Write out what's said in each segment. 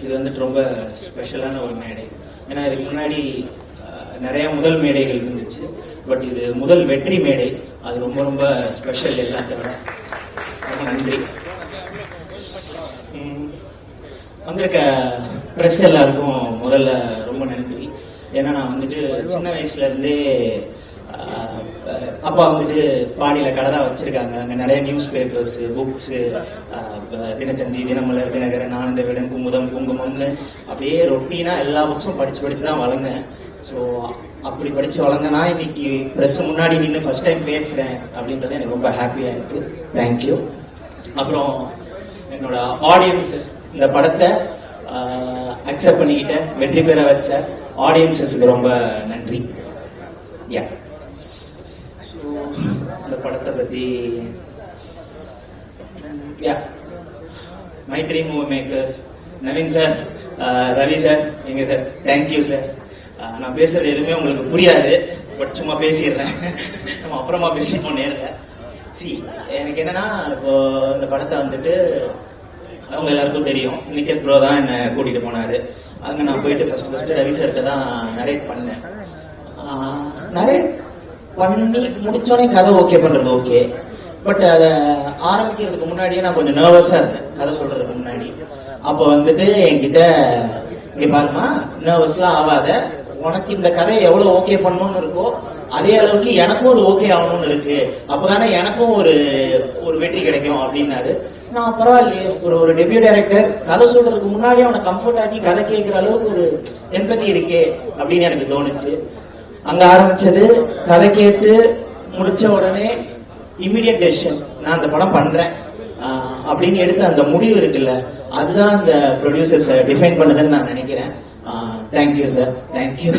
இது வந்துட்டு ரொம்ப ஸ்பெஷலான ஒரு மேடை. ஏன்னா இதுக்கு முன்னாடி நிறைய முதல் மேடைகள் இருந்துச்சு. பட் இது முதல் வெற்றி மேடை. அது ரொம்ப ரொம்ப ஸ்பெஷல். எல்லாத்தோட ரொம்ப நன்றி. வந்திருக்க ப்ரெஸ் எல்லாருக்கும் முதல்ல ரொம்ப நன்றி. ஏன்னா நான் வந்துட்டு சின்ன வயசுல இருந்தே அப்பா வந்துட்டு பாடியில கடை தான் வச்சிருக்காங்க. அங்க நிறைய news papers, books, Dinathanthi, Dinamalar, Dinakaran, Ananda Vikatan, Kumudam, குங்குமம்னு அப்படியே ரொட்டீனா எல்லா புக்ஸும் படிச்சு தான் வளர்ந்தேன். ஸோ அப்படி படிச்சு வளர்ந்தேன்னா இன்னைக்கு ப்ரெஸ் முன்னாடி நின்று ஃபர்ஸ்ட் டைம் பேசுறேன் அப்படின்றது எனக்கு ரொம்ப ஹாப்பியா இருக்கு. தேங்க்யூ. அப்புறம் என்னோட ஆடியன்சஸ், இந்த படத்தை அக்செப்ட் பண்ணிக்கிட்ட வெற்றி பெற வச்ச ஆடியன்சஸ்க்கு ரொம்ப நன்றி. யா, இந்த படத்தை பத்தி Mythri movie makers, Naveen sir, Ravi sir, எங்க சார், தேங்க்யூ சார். நான் பேசுறது எதுவுமே உங்களுக்கு புரியாது, பட் சும்மா பேசிடுறேன். நம்ம அப்புறமா பேசிப்போம் நேரில். எனக்கு என்னன்னா, இப்போ இந்த படத்தை வந்துட்டு அவங்க எல்லாருக்கும் தெரியும். நிக்கத் ப்ரோ தான் என்னை கூட்டிட்டு போனாரு. அங்க நான் போயிட்டு ஃபர்ஸ்ட் ரவி சார்கிட்ட தான் நரேட் பண்ணேன். நரேட் பண்ணி முடிச்சோடனே கதை ஓகே பண்றது ஓகே. பட் அதை ஆரம்பிக்கிறதுக்கு முன்னாடியே நான் கொஞ்சம் நர்வஸா இருந்தேன், கதை சொல்றதுக்கு முன்னாடி. அப்போ வந்துட்டு என்கிட்ட, இங்க பாருமா, நர்வஸ்லாம் ஆகாத, உனக்கு இந்த கதையை எவ்வளவு ஓகே பண்ணணும்னு இருக்கோ அதே அளவுக்கு எனக்கும் அது ஓகே ஆகணும்னு இருக்கு, அப்பதானே எனக்கும் ஒரு வெற்றி கிடைக்கும் அப்படின்னாரு. நான் பரவாயில்லையே, ஒரு டெபியூ டைரக்டர் கதை சொல்றதுக்கு முன்னாடி அவனை கம்ஃபர்ட் ஆக்கி கதை கேட்கிற அளவுக்கு ஒரு எம்பத்தி இருக்கே அப்படின்னு எனக்கு தோணுச்சு. அங்க ஆரம்பிச்சது. கதை கேட்டு முடிச்ச உடனே இமிடியட் டெசிஷன், நான் அந்த படம் பண்றேன் அப்படின்னு எடுத்த அந்த முடிவு இருக்குல்ல, அதுதான் அந்த ப்ரொடியூசர்ஸ் டிஃபைன் பண்ணுதுன்னு நான் நினைக்கிறேன். Thank you sir, thank you.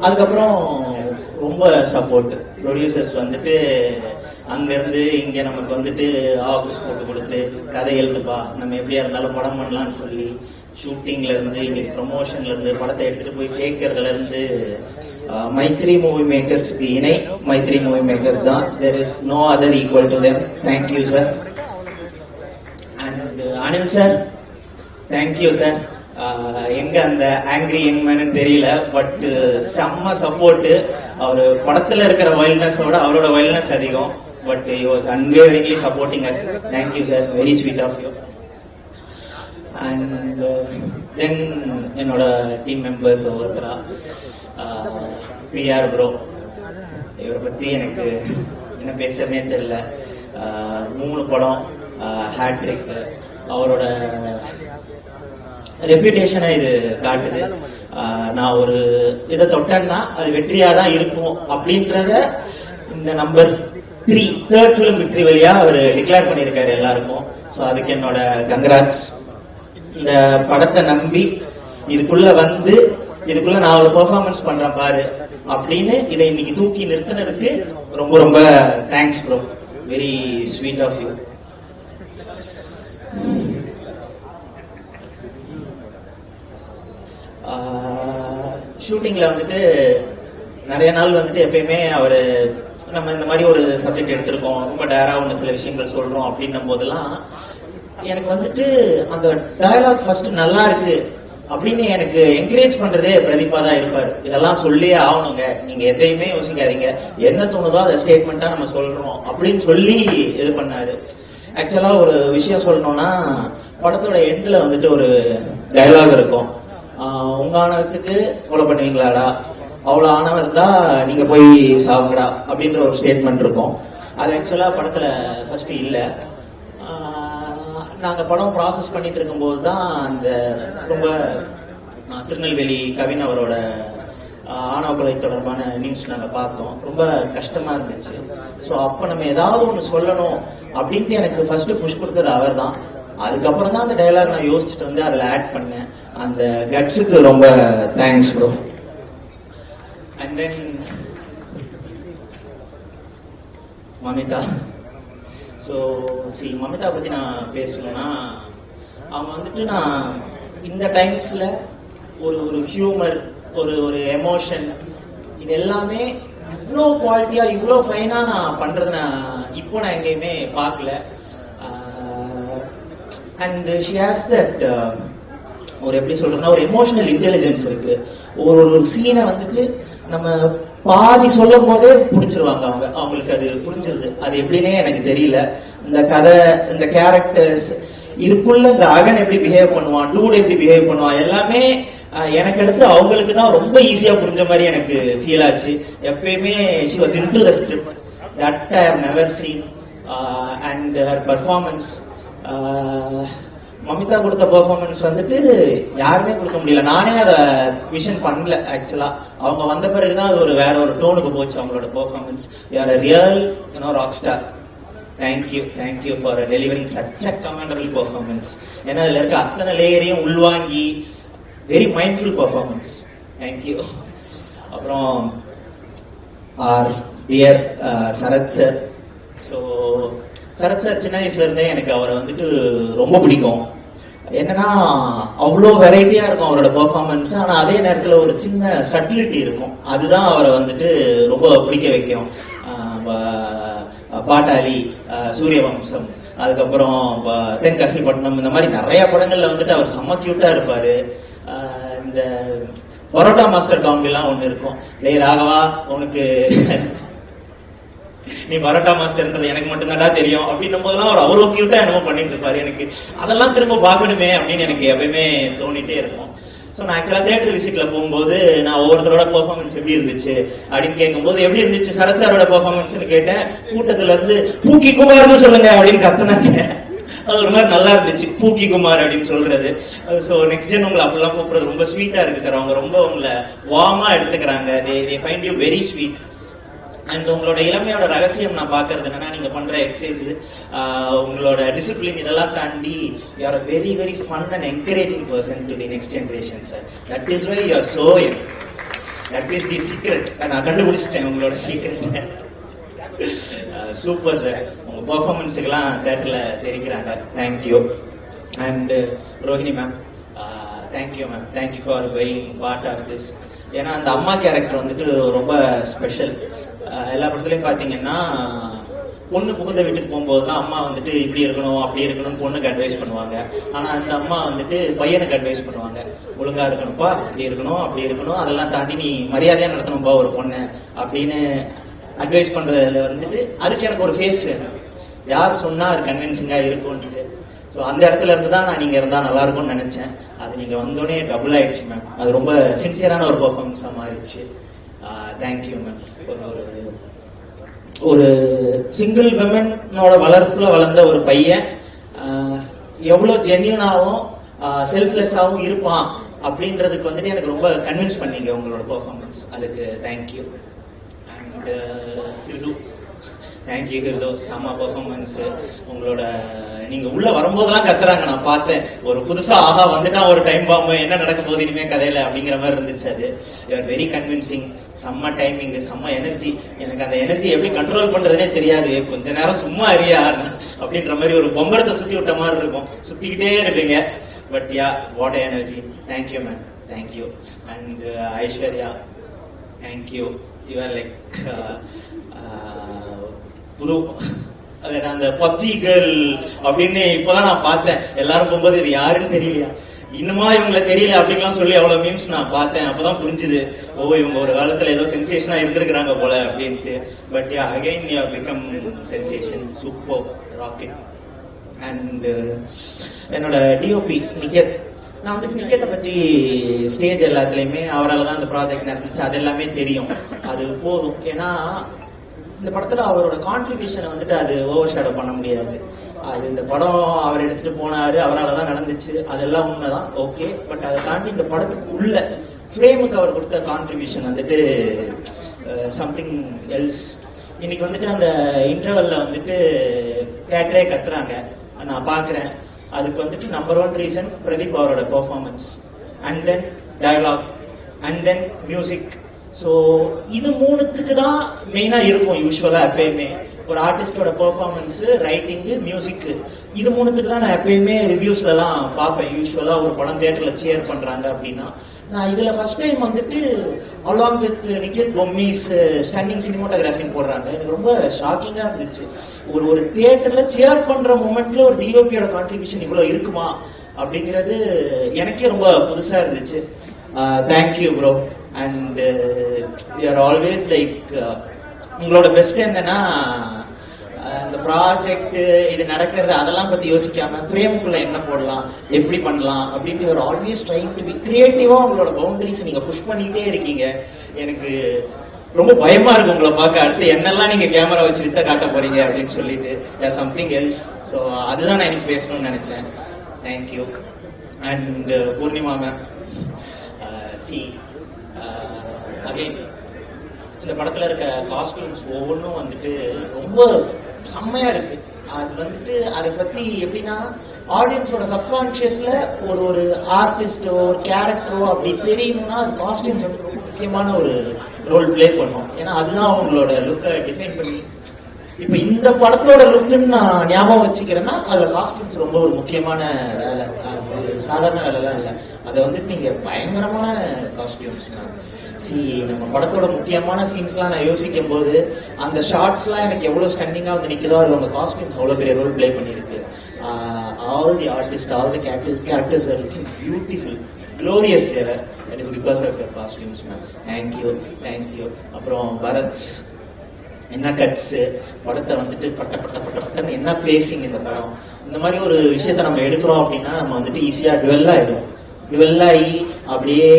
அதுக்கப்புறம் ரொம்ப சப்போர்ட். ப்ரொடியூசர்ஸ் வந்துட்டு அங்கிருந்து இங்க நமக்கு வந்துட்டு ஆஃபீஸ் போட்டு கொடுத்து கதை எழுதுப்பா, நம்ம எப்படியா இருந்தாலும் படம் பண்ணலாம்னு சொல்லி, ஷூட்டிங்ல இருந்து இன்னைக்கு ப்ரமோஷன்ல இருந்து படத்தை எடுத்துட்டு போய் சேர்க்கறதுல இருந்து, மைத்ரி மூவி மேக்கர்ஸ்க்கு இணை மைத்ரி மூவி மேக்கர்ஸ் தான். there is no other equal to them. thank you sir. and Anil sir, thank you sir. எங்க அந்த ஆங்கிரி யங் மேன் தெரியல, பட் செம்ம சப்போர்ட். அவரு படத்துல இருக்கிற வைல்ட்னஸோட அவரோட வைல்ட்னஸ் அதிகம். But he was unwaveringly supporting us. thank you sir, very sweet of you. and then என்னோட டீம் மெம்பர்ஸ் ஒவ்வொருத்தரா, பிஆர் ப்ரோ, இவரை பத்தி எனக்கு என்ன பேசுறதுனே தெரியல. 3 படம் ஹேட்ரிக். அவரோட ரெப்யூட்டேஷனை இது காட்டுது. நான் ஒரு இதை தொட்டேன்னா அது வெற்றியா தான் இருக்கும் அப்படின்றத இந்த நம்பர் 3 தேர்ட் ஃபிலிம் விக்டரி வழியா அவர் டிக்ளேர் பண்ணியிருக்காரு எல்லாருக்கும். ஸோ அதுக்கு என்னோட கங்க்ராட்ஸ். இந்த படத்தை நம்பி இதுக்குள்ள வந்து இதுக்குள்ள நான் ஒரு பெர்ஃபார்மன்ஸ் பண்றேன் பாரு அப்படின்னு இதை இன்னைக்கு தூக்கி நிறுத்தினதுக்கு ரொம்ப ரொம்ப thanks bro. Very sweet of you. ஷூட்டிங்ல வந்துட்டு நிறைய நாள் வந்துட்டு எப்பயுமே அவரு, நம்ம இந்த மாதிரி ஒரு சப்ஜெக்ட் எடுத்திருக்கோம், ரொம்ப டயரா ஒன்று சில விஷயங்கள் சொல்றோம் அப்படின்னும் போதெல்லாம் எனக்கு வந்துட்டு அந்த டயலாக் ஃபர்ஸ்ட் நல்லா இருக்கு அப்படின்னு எனக்கு என்கரேஜ் பண்றதே பிரதீபா தான் இருப்பாரு. இதெல்லாம் சொல்லியே ஆகணுங்க, நீங்க எதையுமே யோசிக்காதீங்க, என்ன தோணுதோ அதை ஸ்டேட்மெண்டா நம்ம சொல்றோம் அப்படின்னு சொல்லி இது பண்ணாரு. ஆக்சுவலா ஒரு விஷயம் சொல்லணும்னா, படத்தோட எண்ட்ல வந்துட்டு ஒரு டயலாக் இருக்கும், உங்க ஆணவத்துக்கு கொலை பண்ணுவீங்களாடா, அவ்வளவு ஆணவம் இருந்தா நீங்க போய் சாவுங்கடா அப்படின்ற ஒரு ஸ்டேட்மெண்ட் இருக்கும். அது ஆக்சுவலா படத்துல ஃபர்ஸ்ட் இல்ல. நாங்க படம் ப்ராசஸ் பண்ணிட்டு இருக்கும் போதுதான் அந்த ரொம்ப திருநெல்வேலி கவின் அவரோட ஆணவ கொலை தொடர்பான நியூஸ் நாங்க பார்த்தோம். ரொம்ப கஷ்டமா இருந்துச்சு. ஸோ அப்ப நம்ம ஏதாவது ஒண்ணு சொல்லணும் அப்படின்ட்டு எனக்கு ஃபர்ஸ்ட் புஷ் கொடுத்தது அவர் தான். அதுக்கப்புறம் தான் அந்த டயலாக் நான் யோசிச்சுட்டு வந்து அதில் ஆட் பண்ணேன். அந்த கட்ஸுக்கு ரொம்ப thanks bro. And then Mamitha. So Mamitha பத்தி நான் பேசணும்னா, அவங்க வந்துட்டு நான் இந்த டைம்ஸ்ல ஒரு ஹியூமர், ஒரு எமோஷன், இது எல்லாமே இவ்வளோ குவாலிட்டியா இவ்வளோ ஃபைனா நான் பண்றது நான் எங்கேயுமே பார்க்கல. அண்ட் ஷி ஹேஸ் தட் ஒரு எப்படி சொல்றதுன்னா ஒரு எமோஷனல் இன்டெலிஜென்ஸ் இருக்கு. ஒரு சீனை வந்துட்டு நம்ம பாதி சொல்லும் போதே புடிச்சிருவாங்க அவங்களுக்கு அது புரிஞ்சிருது. அது எப்படின்னே எனக்கு தெரியல. இந்த கதை, இந்த கேரக்டர்ஸ், இதுக்குள்ள இந்த அகன் எப்படி பிஹேவ் பண்ணுவான், டூட் எப்படி பிஹேவ் பண்ணுவான், எல்லாமே எனக்கு அடுத்து அவங்களுக்கு தான் ரொம்ப ஈஸியா புரிஞ்ச மாதிரி எனக்கு ஃபீல் ஆச்சு. எப்பயுமே she was into the script that I have never seen and her performance. Mamitha கொடுத்த பெர்ஃபார்மன்ஸ் வந்துட்டு யாருமே கொடுக்க முடியல. நானே அதை விஷன் பண்ணல ஆக்சுவலா. அவங்க வந்த பிறகுதான் அது ஒரு வேற ஒரு டோனுக்கு போச்சு அவங்களோட performance. You are a real rock star. Thank you for delivering such a commendable performance. ஏன்னா அதுல இருக்க அத்தனை லேயரையும் உள்வாங்கி வெரி மைண்ட்ஃபுல் பெர்ஃபார்மன்ஸ். தேங்க்யூ. அப்புறம் our dear Sarath sir. So Sarath sir சின்ன வயசுல இருந்தே எனக்கு அவரை வந்துட்டு ரொம்ப பிடிக்கும். என்னன்னா அவ்வளோ வெரைட்டியா இருக்கும் அவரோட பெர்ஃபார்மன்ஸ். ஆனா அதே நேரத்துல ஒரு சின்ன சட்டிலிட்டி இருக்கும். அதுதான் அவரை வந்துட்டு ரொம்ப பிடிக்க வைக்கும். பாட்டாளி, சூரியவம்சம், அதுக்கப்புறம் தென்காசிப்பட்டினம், இந்த மாதிரி நிறைய படங்கள்ல வந்துட்டு அவர் செம்ம கியூட்டா இருப்பாரு. இந்த பரோட்டா மாஸ்டர் காமெடி எல்லாம் ஒண்ணு இருக்கும். டேய் ராகவா, உனக்கு நீ பரோட்டா மாஸ்டர்ன்றது எனக்கு மட்டும்தான் தெரியும் அப்படின்னும் போதெல்லாம் அவர் அவ்வளோ கியூட்டா என்னமோ பண்ணிட்டு இருப்பாரு. எனக்கு அதெல்லாம் திரும்ப பார்க்கணுமே அப்படின்னு எனக்கு எப்பயுமே தோணிட்டே இருக்கும். ஸோ நான் ஆக்சுவலா தியேட்டர் விசிட்ல போகும்போது நான் ஒவ்வொருத்தரோட பெர்ஃபார்மன்ஸ் எப்படி இருந்துச்சு அப்படின்னு கேட்கும்போது, எப்படி இருந்துச்சு சரத் சாரோட பெர்ஃபார்மன்ஸ்னு கேட்டேன். கூட்டத்துல இருந்து பூக்கி குமார்னு சொல்லுங்க அப்படின்னு கத்துனாங்க. அது ஒரு மாதிரி நல்லா இருந்துச்சு, பூக்கி குமார் அப்படின்னு சொல்றது. ஸோ நெக்ஸ்ட் ஜென் உங்களை அப்படிலாம் கூப்பிடுறது ரொம்ப ஸ்வீட்டா இருக்கு சார். அவங்க ரொம்ப உங்களை வார்மா எடுத்துக்கிறாங்க. they find you very sweet. And உங்களோட இளமையோட ரகசியம் நான் பாக்குறது என்னன்னா, நீங்க பண்ற எக்ஸசைஸ், உங்களோட டிசிப்ளின், இதெல்லாம் தாண்டி you are very very fun and encouraging person to the next generation sir. That is why you are so young. That is the secret. நான் கண்டுபிடிச்சிட்டேன் உங்களோட சீக்ரெட். Super sir. உங்க பெர்ஃபார்மன்ஸுக்கெல்லாம் தியேட்டர்ல தெரிக்கிறாங்க. Thank you. And Rohini ma'am, thank you ma'am. Thank you for being part of this. ஏன்னா அந்த அம்மா character வந்துட்டு ரொம்ப ஸ்பெஷல். எல்லா படத்துலயும் பாத்தீங்கன்னா பொண்ணு புகுந்த வீட்டுக்கு போகும்போதுதான் அம்மா வந்துட்டு இப்படி இருக்கணும் அப்படி இருக்கணும் பொண்ணுக்கு அட்வைஸ் பண்ணுவாங்க. ஆனா அந்த அம்மா வந்துட்டு பையனுக்கு அட்வைஸ் பண்ணுவாங்க. ஒழுங்கா இருக்கணும்ப்பா, இப்படி இருக்கணும் அப்படி இருக்கணும், அதெல்லாம் தாண்டி நீ மரியாதையா நடத்தணும்ப்பா ஒரு பொண்ணு அப்படின்னு அட்வைஸ் பண்றதுல வந்துட்டு அதுக்கு எனக்கு ஒரு ஃபேஸ் வேணும். யார் சொன்னா அது கன்வின்சிங்கா இருக்கும்னு. ஸோ அந்த இடத்துல இருந்து தான் நான் நீங்க இருந்தா நல்லா இருக்கும்னு நினைச்சேன். அது நீங்க வந்தோடனே டபுள் ஆயிடுச்சு மேம். அது ரொம்ப சின்சியரான ஒரு பெர்ஃபார்மன்ஸா மாறிடுச்சு. Thank you ma'am. ஒரு சிங்கிள் விமனோட வளர்ப்புல வளர்ந்த ஒரு பையன் எவ்வளவு ஜென்யூனாவும் செல்ஃப்லெஸ்ஸாவும் இருப்பான் அப்படின்றதுக்கு வந்துட்டு எனக்கு ரொம்ப கன்வின்ஸ் பண்ணீங்க உங்களோட பெர்ஃபார்மன்ஸ். அதுக்கு தேங்க்யூ. And thank you ஹிருதோ. செம்ம பெர்ஃபார்மன்ஸ். உங்களோட நீங்க உள்ள வரும்போதெல்லாம் கத்துறாங்க, நான் பார்த்தேன். ஒரு புதுசா ஆஹா வந்துட்டா ஒரு டைம் பாம்பு, என்ன நடக்க போகுது இனிமே கதையில அப்படிங்கிற மாதிரி இருந்துச்சு. அது யூஆர் வெரி கன்வின்சிங். செம்ம டைமிங், செம்ம எனர்ஜி. எனக்கு அந்த எனர்ஜி எப்படி கண்ட்ரோல் பண்றதுனே தெரியாது. கொஞ்ச நேரம் சும்மா அறியா அப்படின்ற மாதிரி ஒரு பொம்பரத்தை சுத்தி விட்ட மாதிரி இருக்கும். சுத்திக்கிட்டே இருப்பீங்க. But yeah, what energy. Thank you ma'am. Thank you. And Aishwarya, thank you. You are like புது அந்த பப்ஜி கேர்ள் அப்படின்னு இப்பதான் நான் பார்த்தேன். எல்லாரும் போகும்போது இது யாருன்னு தெரியலையா, இன்னுமா இவங்களை தெரியல அப்படின்லாம் சொல்லி அவ்வளவு மீம்ஸ் நான் பார்த்தேன். அப்பதான் புரிஞ்சுது, ஓ இவங்க ஒரு காலத்துல ஏதோ சென்சேஷனா இருந்திருக்கிறாங்க போல அப்படின்ட்டு. But yeah, again you have become sensation. Super rocket. And என்னோட டிஓபி நிக்கேத். நான் வந்துட்டு நிக்கேத்தை பத்தி ஸ்டேஜ் எல்லாத்துலயுமே அவரால் தான் அந்த ப்ராஜெக்ட் நடந்துச்சு, அது எல்லாமே தெரியும். அது போதும். ஏன்னா இந்த படத்துல அவரோட கான்ட்ரிபியூஷனை வந்துட்டு அது ஓவர் ஷேடோ பண்ண முடியாது. அது இந்த படம் அவர் எடுத்துட்டு போனாரு, அவரால் தான் நடந்துச்சு, அதெல்லாம் உண்மைதான். ஓகே. பட் அதை தாண்டி இந்த படத்துக்கு உள்ள ஃப்ரேமுக்கு அவர் கொடுத்த கான்ட்ரிபியூஷன் வந்துட்டு சம்திங் எல்ஸ். இன்னைக்கு வந்துட்டு அந்த இன்டர்வல்ல வந்துட்டு தேட்டரே கத்துறாங்க, நான் பாக்குறேன். அதுக்கு வந்துட்டு நம்பர் 1 ரீசன் பிரதீப் அவரோட performance, and then dialogue, and then music. So இது மூணுத்துக்கு தான் மெயினா இருக்கும் யூஸ்வலா எப்பயுமே. ஒரு ஆர்டிஸ்டோட பெர்ஃபார்மன்ஸ், ரைட்டிங், மியூசிக், இது மூணுத்துக்கு தான் நான் எப்பயுமே ரிவ்யூஸ்ல எல்லாம் பார்ப்பேன். யூஸ்வலா ஒரு படம் தியேட்டர்ல சேர் பண்றாங்க அப்படின்னா, நான் இதுல ஃபர்ஸ்ட் டைம் வந்துட்டு along with Nikkith Bommi's stunning சினிமாட்டோகிராஃபின்னு போடுறாங்க. எனக்கு ரொம்ப ஷாக்கிங்கா இருந்துச்சு. ஒரு தியேட்டர்ல சேர் பண்ற மூமெண்ட்ல ஒரு டிஓபியோட கான்ட்ரிபியூஷன் இவ்வளவு இருக்குமா அப்படிங்கிறது எனக்கே ரொம்ப புதுசா இருந்துச்சு. Thank you bro. And you are always like, உங்களோட பெஸ்ட் என்னன்னா இந்த ப்ராஜெக்ட் இது நடக்கிறது அதெல்லாம் பத்தி யோசிக்காம ஃப்ரேமுக்குள்ள என்ன போடலாம், எப்படி பண்ணலாம் அப்படின்ட்டு ஒரு ஆல்வேஸ் ட்ரைங் டு பி கிரியேட்டிவா உங்களோட பவுண்டரிஸ் நீங்க புஷ் பண்ணிக்கிட்டே இருக்கீங்க. எனக்கு ரொம்ப பயமா இருக்கு உங்களை பார்க்க. அடுத்து என்னெல்லாம் நீங்க கேமரா வச்சு வித்த காட்ட போறீங்க அப்படின்னு சொல்லிட்டு சம்திங் எல்ஸ். ஸோ அதுதான் நான் எனக்கு பேசணும்னு நினைச்சேன். Thank you. And Poornima ma'am, again இந்த படத்துல இருக்க காஸ்டியூம்ஸ் ஒவ்வொன்றும் வந்துட்டு ரொம்ப செம்மையா இருக்கு. அது வந்துட்டு அதை பத்தி எப்படின்னா, ஆடியன்ஸோட சப்கான்சியஸ்ல ஒரு ஆர்டிஸ்டோ ஒரு கேரக்டரோ அப்படி தெரியணும்னா அது காஸ்டியூம்ஸ் வந்து ரொம்ப முக்கியமான ஒரு ரோல் பிளே பண்ணும். ஏன்னா அதுதான் அவங்களோட லுக்கை டிஃபைன் பண்ணி, இப்ப இந்த படத்தோட லுக்குன்னு நான் ஞாபகம் வச்சுக்கிறேன்னா அதுல காஸ்டியூம்ஸ் ரொம்ப ஒரு முக்கியமான வேலை. அது சாதாரண வேலைலாம் இல்லை. அதை வந்துட்டு நீங்க பயங்கரமான காஸ்டியூம்ஸ். நம்ம படத்தோட முக்கியமான சீன்ஸ்லாம் நான் யோசிக்கும் போது அந்த ஷார்ட்ஸ்லாம் எனக்கு எவ்வளவு ஸ்டன்னிங்கா வந்து நிற்குதோ அது உங்க காஸ்டியூம்ஸ் அவ்வளவு பெரிய ரோல் பிளே பண்ணிருக்கு. All the artist, all the characters are looking beautiful, glorious there. That is because of your costumes, man. Thank you. அப்புறம் பரத், என்ன கட்ஸ், படத்தை வந்துட்டு பட்டன்னு என்ன பேசிங் இந்த படம். இந்த மாதிரி ஒரு விஷயத்த நம்ம எடுக்கிறோம் அப்படின்னா நம்ம வந்துட்டு ஈஸியா டுவெல் ஆயிடும். டுவெல்லாகி அப்படியே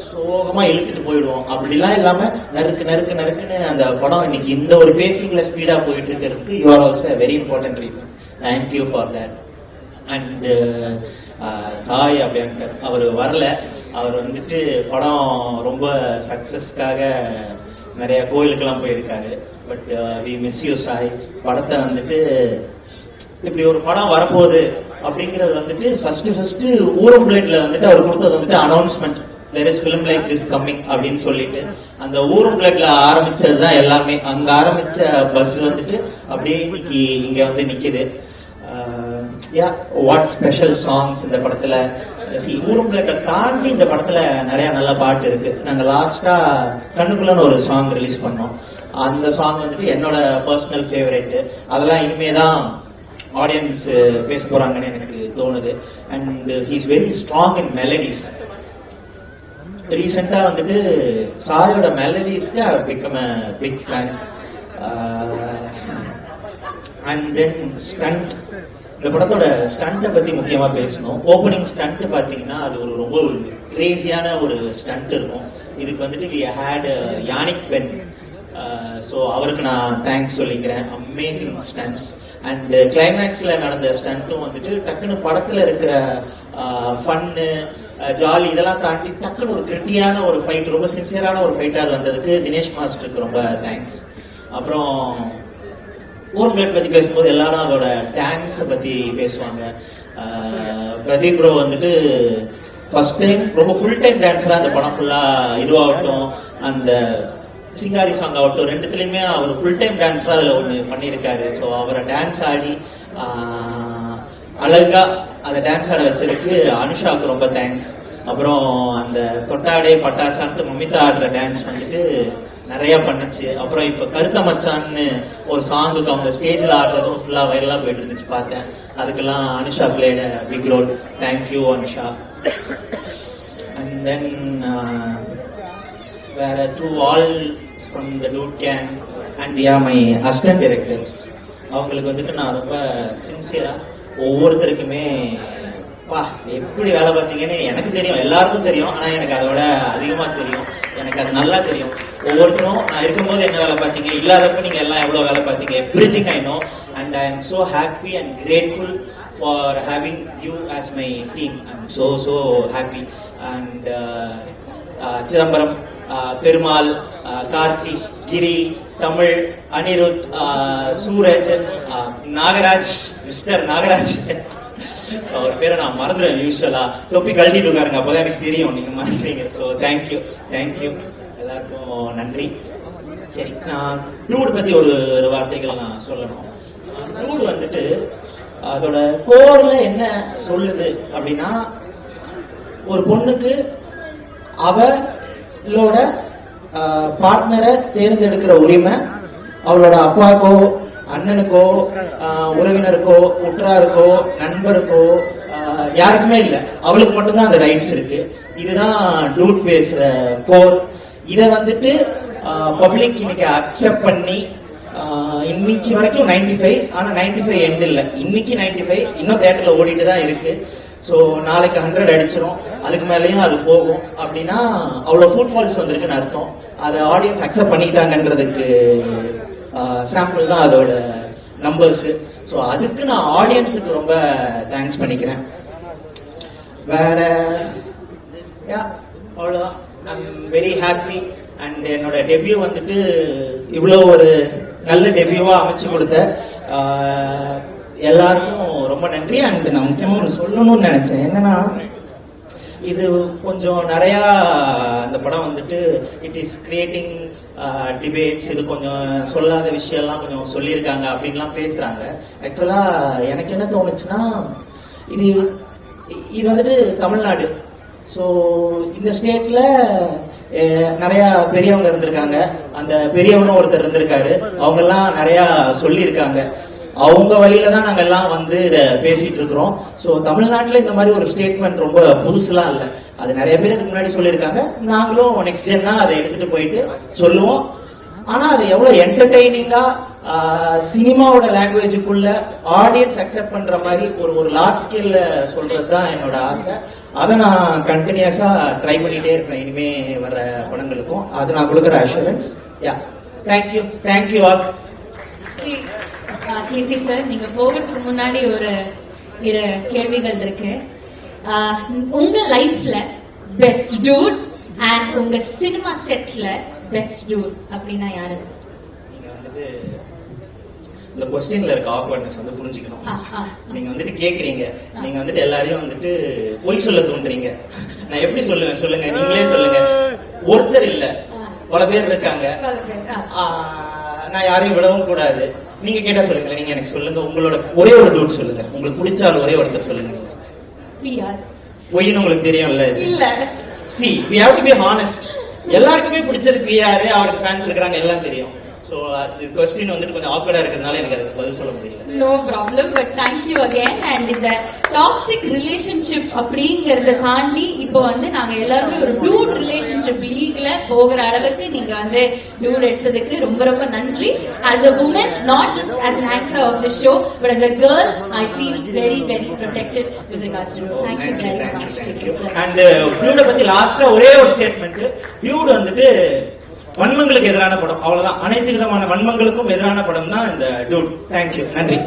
சோகமா இழுத்துட்டு போயிடுவோம். அப்படிலாம் இல்லாம நறுக்குன்னு அந்த படம் இன்னைக்கு இந்த ஒரு பேசிங்ல ஸ்பீடா போயிட்டு இருக்கிறதுக்கு you are also very important reason. Thank you for that. And Sai Abhyankar அவர் வரல. அவர் வந்துட்டு படம் ரொம்ப சக்சஸ்க்காக நிறைய கோயிலுக்கெல்லாம் போயிருக்காரு. But we miss you Sai. படத்தை வந்துட்டு இப்படி ஒரு படம் வரப்போகுது அப்படிங்கிறது வந்துட்டு ஃபர்ஸ்ட் ஊரம் பிளேட்ல வந்துட்டு அவர் கொடுத்தது வந்துட்டு announcement, there is film like this coming அப்படின்னு சொல்லிட்டு அந்த ஊரம் பிளேட்ல ஆரம்பிச்சதுதான் எல்லாமே. அங்க ஆரம்பிச்ச பஸ் வந்துட்டு அப்படியே இன்னைக்கு இங்க வந்து நிக்குது. வாட் ஸ்பெஷல் சாங்ஸ் இந்த படத்துல. ஊரம் பிளேட்டை தாண்டி இந்த படத்துல நிறைய நல்ல பாட்டு இருக்கு. நாங்க லாஸ்டா கண்ணுக்குள்ளன்னு ஒரு சாங் ரிலீஸ் பண்ணோம். அந்த சாங் வந்துட்டு என்னோட பர்சனல் ஃபேவரட். அதெல்லாம் இனிமேதான் ஆடியன்ஸ் பேச போறாங்கன்னு எனக்கு தோணுது. And he is very strong in melodies. ரீசெண்டா வந்துட்டு சாயோட மெலடிஸ்க்கு I become a big fan. And then stunt, இந்த படத்தோட ஸ்டண்ட்டை பத்தி முக்கியமா பேசணும். ஓப்பனிங் ஸ்டண்ட் பாத்தீங்கன்னா அது ரொம்ப ஒரு கிரேசியான ஒரு ஸ்டண்ட் இருக்கும். இதுக்கு வந்துட்டு we had Yannick Ben. So அவருக்கு நான் தேங்க்ஸ் சொல்லிக்கிறேன். Amazing stunts. அண்ட் கிளைமேக்ஸ்ல நடந்த ஸ்டண்ட்டும் வந்துட்டு டக்குன்னு படத்துல இருக்கிற ஃபன்னு ஜாலி இதெல்லாம் தாண்டி டக்குன்னு ஒரு கிரிட்டியான ஒரு ஃபைட், ரொம்ப சின்சியரான ஒரு ஃபைட்டா அது வந்ததுக்கு தினேஷ் மாஸ்டருக்கு ரொம்ப தேங்க்ஸ். அப்புறம் ஊர் பிளேட் பத்தி பேசும்போது எல்லாரும் அதோட டான்ஸ் பத்தி பேசுவாங்க. பிரதீப் ப்ரோ வந்துட்டு ஃபர்ஸ்ட் டைம் ரொம்ப ஃபுல் டைம் டான்ஸரா அந்த படம் ஃபுல்லா இதுவாகட்டும், அந்த சிங்காரி சாங் ஆகட்டும், ரெண்டுத்துலயுமே அவர் ஃபுல் டைம் டான்ஸரா அதுல ஒண்ணு பண்ணியிருக்காரு. ஸோ அவரை டான்ஸ் ஆடி அழகா அந்த டான்ஸ் ஆட வச்சதுக்கு அனுஷாவுக்கு ரொம்ப தேங்க்ஸ். அப்புறம் அந்த தொட்டாடே பட்டாசான்ட்டு மம்மிசா ஆடுற டான்ஸ் வந்துட்டு நிறைய பண்ணுச்சு. அப்புறம் இப்ப கருத்த மச்சான்னு ஒரு சாங்குக்கு அவங்க ஸ்டேஜ்ல ஆடுறதும் ஃபுல்லா வைரலா போயிட்டு இருந்துச்சு, பார்த்தேன். அதுக்கெல்லாம் Anusha played big role. Thank you Anusha. And then வேற to all from the Dude gang and my assistant directors. அவங்களுக்கு வந்துட்டு நான் ரொம்ப சின்சியரா ஒவ்வொருத்தருக்குமே எப்படி வேலை பார்த்தீங்கன்னு எனக்கு தெரியும், எல்லாருக்கும் தெரியும். ஆனா எனக்கு அதோட அதிகமா தெரியும், எனக்கு அது நல்லா தெரியும். ஒவ்வொருத்தரும் நான் இருக்கும்போது என்ன வேலை பார்த்தீங்க, இல்லாதப்ப நீங்க எல்லாம் எவ்வளவு வேலை பார்த்தீங்க, everything I know. And I am so happy and grateful for having you as my team. I am so happy. And Chidambaram, Perumal, Karthik, Giri, Tamil, Anirudh, Suraj, Nagaraj, mister Nagaraj, அவர் பேரை நான் மறந்துடுவேன் யூஸ்வலா. தொப்பி கழட்டிட்டு இருக்காருங்க, அப்பதான் எனக்கு தெரியும் நீங்க மறந்துறீங்க. ஸோ தேங்க்யூ எல்லாருக்கும் நன்றி. சரி, நான் டூட் பத்தி ஒரு வார்த்தைகள் நான் சொல்லணும். டூட் வந்துட்டு அதோட கோர்ல என்ன சொல்லுது அப்படின்னா, ஒரு பொண்ணுக்கு அவளோட பார்ட்னரை தேர்ந்தெடுக்கிற உரிமை அவளோட அப்பாக்கோ அண்ணனுக்கோ உறவினருக்கோ உற்றாருக்கோ நண்பருக்கோ யாருக்குமே இல்லை, அவளுக்கு மட்டும்தான் அந்த ரைட்ஸ் இருக்கு. இதுதான் டூட் பேசுற கோர். இதை வந்துட்டு பப்ளிக் இன்னைக்கு அக்செப்ட் பண்ணி இன்னைக்கு வரைக்கும் 95, ஆனா 95 எண்ட் இல்லை, இன்னைக்கு 95 இன்னும் தியேட்டர்ல ஓடிட்டு தான் இருக்கு. ஸோ நாளைக்கு 100 அடிச்சிடும், அதுக்கு மேலேயும் அது போகும். அப்படின்னா அவ்வளோ ஃபுட் ஃபால்ஸ் வந்திருக்குன்னு அர்த்தம். அதை ஆடியன்ஸ் அக்செப்ட் பண்ணிக்கிட்டாங்கன்றதுக்கு சாம்பிள் தான் அதோட நம்பர்ஸ். ஸோ அதுக்கு நான் ஆடியன்ஸுக்கு ரொம்ப தேங்க்ஸ் பண்ணிக்கிறேன். வேற அவ்வளோதான். I'm very happy. அண்ட் என்னோட டெபியூ வந்துட்டு இவ்வளோ ஒரு நல்ல டெபியூவா அமைச்சு கொடுத்த எல்லாருக்கும் ரொம்ப நன்றி. அண்ட் நான் முக்கியமாக ஒன்று சொல்லணும்னு நினைச்சேன். என்னன்னா, இது கொஞ்சம் நிறையா அந்த படம் வந்துட்டு இட் இஸ் கிரியேட்டிங் டிபேட்ஸ், இது கொஞ்சம் சொல்லாத விஷயம்லாம் கொஞ்சம் சொல்லியிருக்காங்க அப்படின்லாம் பேசுறாங்க. ஆக்சுவலா எனக்கு என்ன தோணுச்சுன்னா, இது வந்துட்டு தமிழ்நாடு. ஸோ இந்த ஸ்டேட்ல நிறைய பெரியவங்க இருந்திருக்காங்க, அந்த பெரியவனும் ஒருத்தர் இருந்திருக்காரு, அவங்க எல்லாம் நிறைய சொல்லியிருக்காங்க. அவங்க வழியில தான் நாங்க எல்லாம் வந்து இதை பேசிட்டு இருக்கிறோம். ஸோ தமிழ்நாட்டில் இந்த மாதிரி ஒரு ஸ்டேட்மெண்ட் ரொம்ப புதுசுலாம் இல்லை, அது நிறைய பேர் இதுக்கு முன்னாடி சொல்லியிருக்காங்க. நாங்களும் நெக்ஸ்ட் ஜென் தான் அதை எடுத்துட்டு போயிட்டு சொல்லுவோம். ஆனா அது எவ்வளவு என்டர்டெய்னிங்கா சினிமாவோட லாங்குவேஜுக்குள்ள ஆடியன்ஸ் அக்செப்ட் பண்ற மாதிரி ஒரு லார்ஜ் ஸ்கேல்ல சொல்றது தான் என்னோட ஆசை. அதை நான் கண்டினியூஸா ட்ரை பண்ணிட்டே இருப்பேன் இனிமே வர படங்களுக்கும். அது நான் கொடுக்குற அஷூரன்ஸ். யா, தேங்க்யூ ஆல். கீர்த்தி சார், நீங்க போகிறதுக்கு முன்னாடி ஒரு கேள்விகள் இருக்கு. உங்க லைஃப்ல பெஸ்ட் டூட் அண்ட் உங்க சினிமா செட்ல பெஸ்ட் டூட் அப்படின்னா யாரு? நீங்க வந்துட்டு இந்த கொஸ்டின்ல இருக்க ஆக்வர்ட்னஸ் வந்து புரிஞ்சுக்கணும். நீங்க வந்துட்டு கேக்குறீங்க, நீங்க வந்துட்டு எல்லாரையும் வந்துட்டு பொய் சொல்ல தோன்றீங்க. நான் எப்படி சொல்லுவேன் சொல்லுங்க, நீங்களே சொல்லுங்க. ஒருத்தர் இல்ல, பல பேர் இருக்காங்க. நான் யாரையும் விடவும் கூடாது. நீங்க கேட்டா சொல்லுங்க, நீங்க எனக்கு சொல்லுங்க. உங்களோட ஒரே ஒரு டூட் சொல்லுங்க, உங்களுக்கு பிடிச்சாலும் ஒரே ஒருத்தர் சொல்லுங்க. பொய்னு உங்களுக்கு தெரியும்ல? இல்ல. See, we have to be honest. எல்லாருக்குமே பிடிச்சது பிஆர், அவருக்கு ஃபேன்ஸ் இருக்காங்க, எல்லாம் தெரியும். சோ அது क्वेश्चन வந்துட்டு கொஞ்சம் ஆக்வர்டா இருக்கிறதுனால எனக்கு அதுக்கு பதில் சொல்ல முடியல. No problem, but thank you again. and இந்த டாக்ஸிக் ரிலேஷன்ஷிப் அப்படிங்கறத தாண்டி இப்போ வந்து நாங்க எல்லாரும் ஒரு டூட் ரிலேஷன்ஷிப் லீக்ல போகிற அளவுக்கு நீங்க வந்து டூட் எடுத்ததுக்கு ரொம்ப ரொம்ப நன்றி. as a woman, not just as an anchor of the show, but as a girl, I feel very very protected with regards to it. Thank you very much. and Dude பத்தி லாஸ்டா ஒரே ஒரு statement. Dude வந்துட்டு வன்மங்களுக்கு எதிரான படம், அவ்வளவுதான். அனைத்து விதமான வன்மங்களுக்கும் எதிரான படம் தான் இந்த டியூட். தேங்க்யூ, நன்றி.